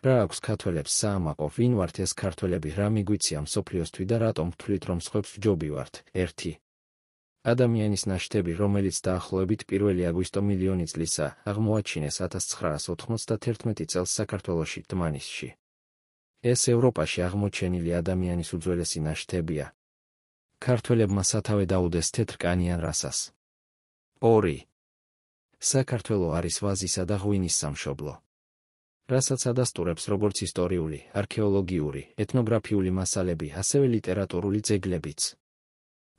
რა აქვს ქართველებს საამაყო, ვინ ვართ ეს ქართველები, რა მიგვიცია მსოფლიოსთვის და რატომ ვთვლით, რომ სხვებს ვჯობი ვართ? 1. ადამიანის ნაშთები, რომელიც დაახლოებით 1 აგვისტო მილიონი წლისა აღმოაჩინეს 1991 წელს საქართველოში, დმანისში. ეს ევროპაში აღმოჩენილი ადამიანის უძველესი ნაშთებია. ქართველებმა სათავე დაუდეს თეთრკანიან რასას. 2. საქართველო არის ვაზისა და ღვინის სამშობლო. რასაც ადასტურებს როგორც ისტორიული, არქეოლოგიური, ეთნოგრაფიული მასალები, ასევე ლიტერატურული ძეგლებიც.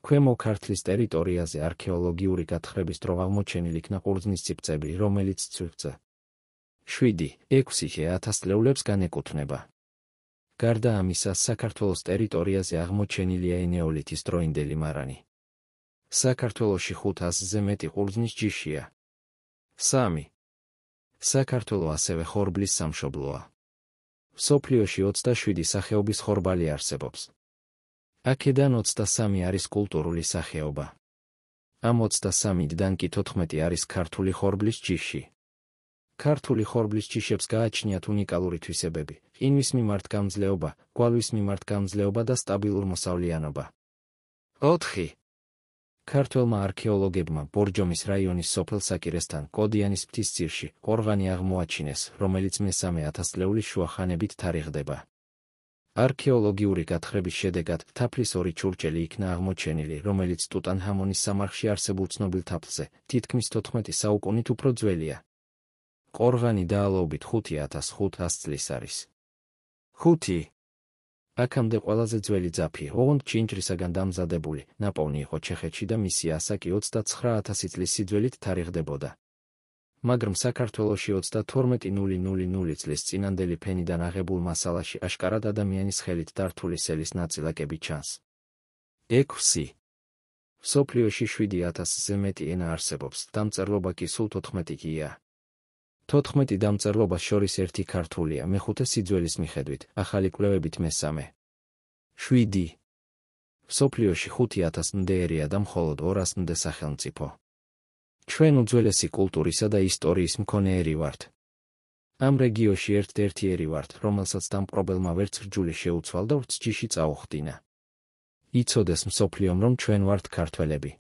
ქვემო ქართლის ტერიტორიაზე არქეოლოგიური გათხრების დრო აღმოჩენილი იქნა ყურძნის ციფრები, რომელიც ცვ. 7-6 წლეულებს განეკუთვნება. გარდა ამისა, საქართველოს ტერიტორიაზე აღმოჩენილია ენეოლითის დროინდელი მარანი. საქართველოში 500-ზე მეტი ყურძნის ჯიშია. 3. საქართველო ასევე ხორბლის სამშობლოა. მსოფლიოში 27 სახეობის ხორბალი არსებობს. აქედან 23 არის კულტურული სახეობა. ამ 23-დან კი 14 არის ქართული ხორბლის ჯიში. ქართული ხორბლის ჯიშებს გააჩნიათ უნიკალური თვისებები, ყინვის მიმართ გამძლეობა, გვალვის მიმართ გამძლეობა და სტაბილურ მოსავლიანობა. 4. ქართველმა არქეოლოგებმა ბორჯომის რაიონის სოფელ საკირესთან, კოდიანის მთისძირში, ყორღანი აღმოაჩინეს, რომელიც მე-3000 წლეულის შუახანებით თარიღდება. არქეოლოგიური გათხრების შედეგად თაფლის 2 ჩურჭელი იქნა აღმოჩენილი, რომელიც ტუტანჰამონის სამარხში არსებულ ცნობილ თაფლზე, თითქმის 14 საუკუნით უფრო ძველია. ყორღანი დაალოობით 5500 წლის არის. 5. აქამდე ყველაზე ძველი ძაფი, ოღონდ ჩინჭრისაგან დამზადებული, ნაპოვნი იყო ჩეხეთში და მისი ასაკი 29000 წლის სიძველით თარიღდებოდა. მაგრამ საქართველოში 32,000 წლის წინანდელი ფენიდან აღებულ მასალაში აშკარად ადამიანის ხელით დართული სელის ნაწილაკები ჩანს. 6. მსოფლიოში 7000-ზე მეტი ენა არსებობს, დამწერლობა კი სულ 14-ია. 14 დამწერლობას შორის 1 ქართულია, მეხუთე სიძველის მიხედვით, ახალი კვლევებით მე-3. 7. მსოფლიოში 5000 მდეერია და მხოლოდ 200 მდე სახელმწიფო. ჩვენ უძველესი კულტურისა და ისტორიის მქონე ერი ვართ. ამ რეგიონში ერთ-ერთი ერი ვართ, რომელსაც დამპყრობელმა ვერც რჯული შეუცვალ და ვრც ჯიში წაუხდინა. იცოდეს მსოფლიომ, რომ ჩვენ ვართ ქართველები.